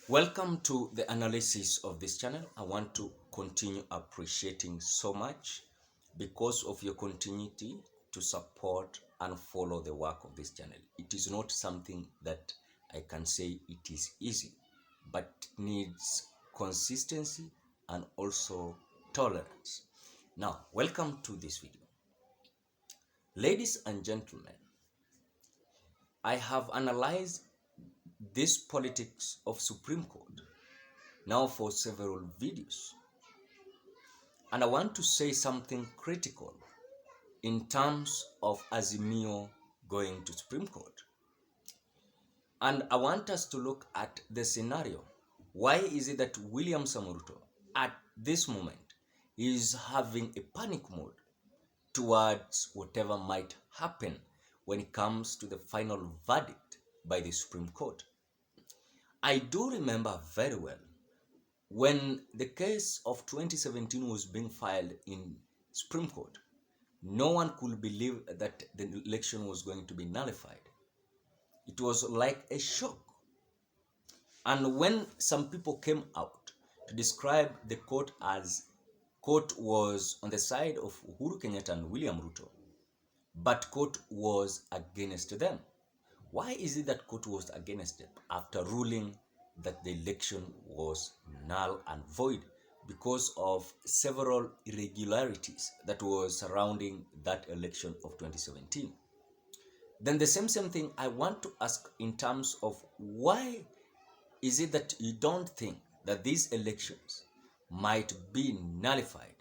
Welcome to the analysis of this channel. I want to continue appreciating so much because of your continuity to support and follow the work of this channel. It is not something that I can say it is easy, but needs consistency and also tolerance. Now, welcome to this video. Ladies and gentlemen, I have analyzed this politics of Supreme Court now for several videos. And I want to say something critical in terms of Azimio going to Supreme Court. And I want us to look at the scenario. Why is it that William Samoei at this moment is having a panic mode towards whatever might happen when it comes to the final verdict by the Supreme Court? I do remember very well when the case of 2017 was being filed in Supreme Court. No one could believe that the election was going to be nullified. It was like a shock. And when some people came out to describe the court as court was on the side of Uhuru Kenyatta and William Ruto, but court was against them. Why is it that court was against them after ruling that the election was null and void because of several irregularities that was surrounding that election of 2017? Then the same thing I want to ask in terms of why is it that you don't think that these elections might be nullified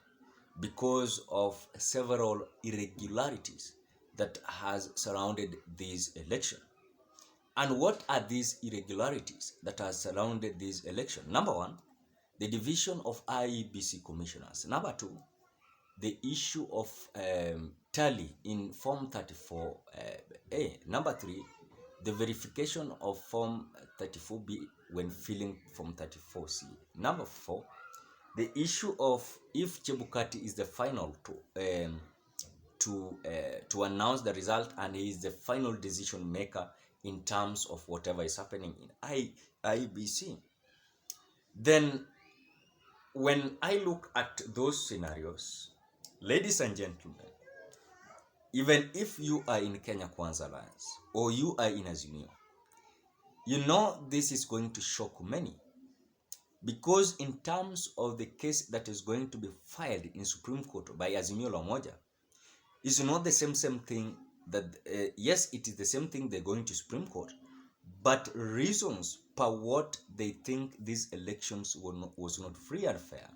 because of several irregularities that has surrounded this election? And what are these irregularities that have surrounded this election? Number one, the division of IEBC commissioners. Number two, the issue of tally in Form 34A. Number three, the verification of Form 34B when filling Form 34C. Number four, the issue of if Chebukati is the final to announce the result and he is the final decision maker in terms of whatever is happening in IEBC. Then when I look at those scenarios, ladies and gentlemen, even if you are in Kenya Kwanza Alliance or you are in Azimio, you know this is going to shock many, because in terms of the case that is going to be filed in Supreme Court by Azimio Lamoja, is not the same thing that, yes, it is the same thing they're going to Supreme Court, but reasons per what they think these elections was not free and fair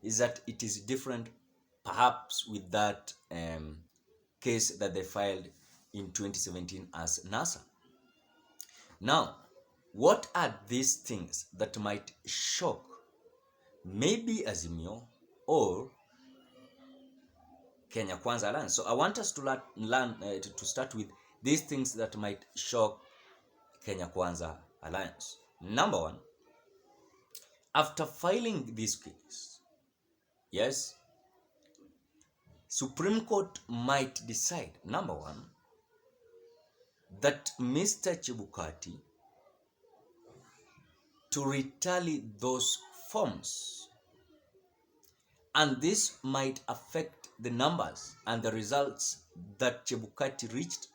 is that it is different perhaps with that case that they filed in 2017 as NASA. Now, what are these things that might shock maybe Azimio or Kenya Kwanza Alliance? So I want us to to start with these things that might shock Kenya Kwanza Alliance. Number one, after filing this case, yes, Supreme Court might decide, number one, that Mr. Chebukati to retally those forms, and this might affect the numbers and the results that Chebukati reached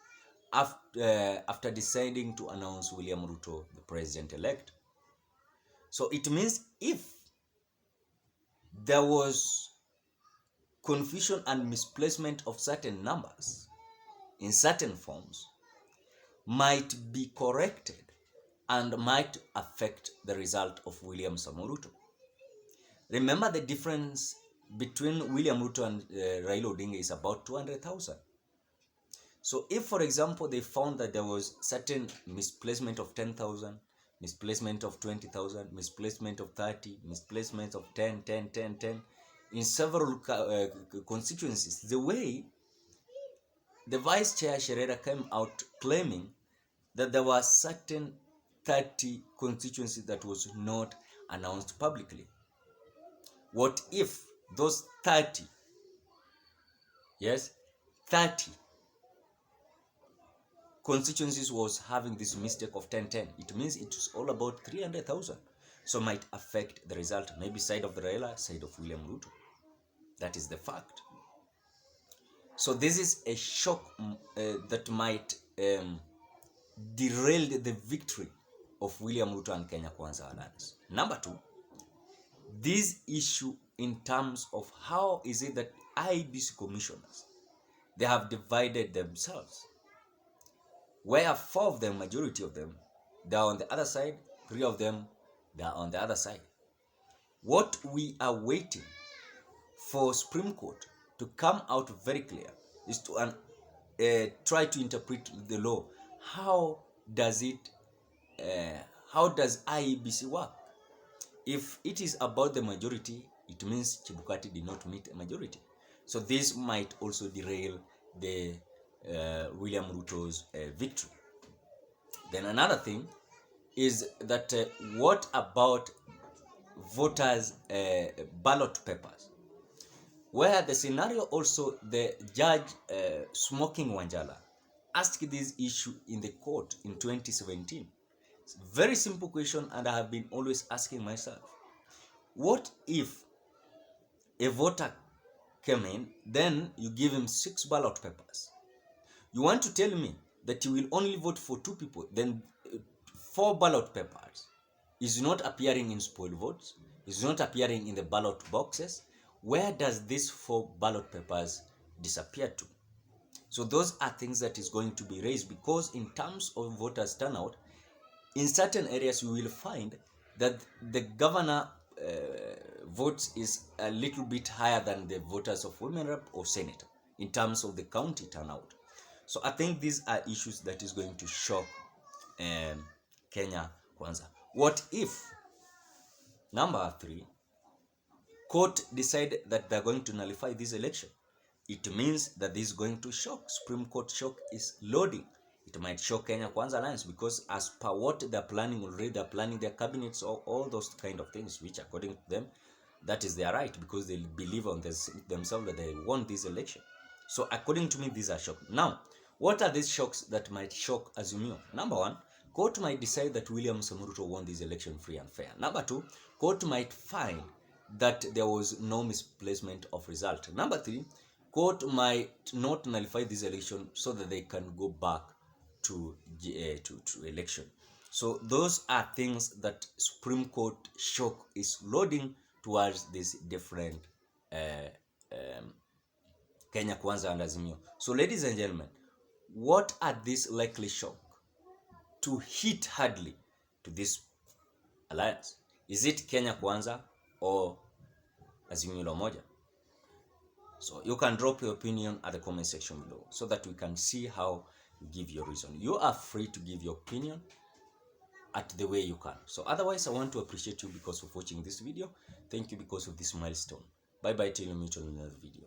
after deciding to announce William Ruto the president-elect. So it means if there was confusion and misplacement of certain numbers in certain forms, might be corrected and might affect the result of William Samoei Ruto. Remember, the difference between William Ruto and Raila Odinga is about 200,000. So if, for example, they found that there was certain misplacement of 10,000, misplacement of 20,000, misplacement of 30, misplacement of 10, in several constituencies, the way the Vice Chair Sherera came out claiming that there were certain 30 constituencies that was not announced publicly. What if those 30, yes, 30 constituencies was having this mistake of 10? It means it was all about 300,000. So might affect the result, maybe side of the Raila, side of William Ruto. That is the fact. So this is a shock that might derail the victory of William Ruto and Kenya Kwanza alliance. Number two, this issue in terms of how is it that IEBC commissioners, they have divided themselves, where 4 of them, majority of them, they are on the other side, 3 of them, they are on the other side. What we are waiting for Supreme Court to come out very clear is to try to interpret the law. How does IEBC work? If it is about the majority, it means Chebukati did not meet a majority. So this might also derail the William Ruto's victory. Then another thing is that what about voters' ballot papers? Where the scenario also, the judge Smoking Wanjala asked this issue in the court in 2017. It's a very simple question, and I have been always asking myself, what if a voter came in, then you give him 6 ballot papers? You want to tell me that you will only vote for 2 people, then 4 ballot papers is not appearing in spoil votes, is not appearing in the ballot boxes. Where does these 4 ballot papers disappear to? So those are things that is going to be raised, because in terms of voters turnout, in certain areas you will find that the governor votes is a little bit higher than the voters of women rep or senator in terms of the county turnout. So I think these are issues that is going to shock Kenya Kwanza. What if, number 3, court decide that they're going to nullify this election? It means that this is going to shock. Supreme Court shock is loading. It might shock Kenya Kwanza alliance, because as per what they're planning already, they're planning their cabinets or all those kind of things, which according to them, that is their right, because they believe on themselves that they won this election. So according to me, these are shocks. Now, what are these shocks that might shock Azimio? Number 1, court might decide that William Samoei won this election free and fair. Number 2, court might find that there was no misplacement of result. Number 3, court might not nullify this election so that they can go back to election. So those are things that Supreme Court shock is loading towards these different Kenya Kwanza and Azimio. So ladies and gentlemen, what are these likely shock to hit hardly to this alliance? Is it Kenya Kwanza or Azimio la Umoja? So you can drop your opinion at the comment section below so that we can see how you give your reason. You are free to give your opinion at the way you can. So otherwise, I want to appreciate you because of watching this video. Thank you because of this milestone. Bye bye till we meet on another video.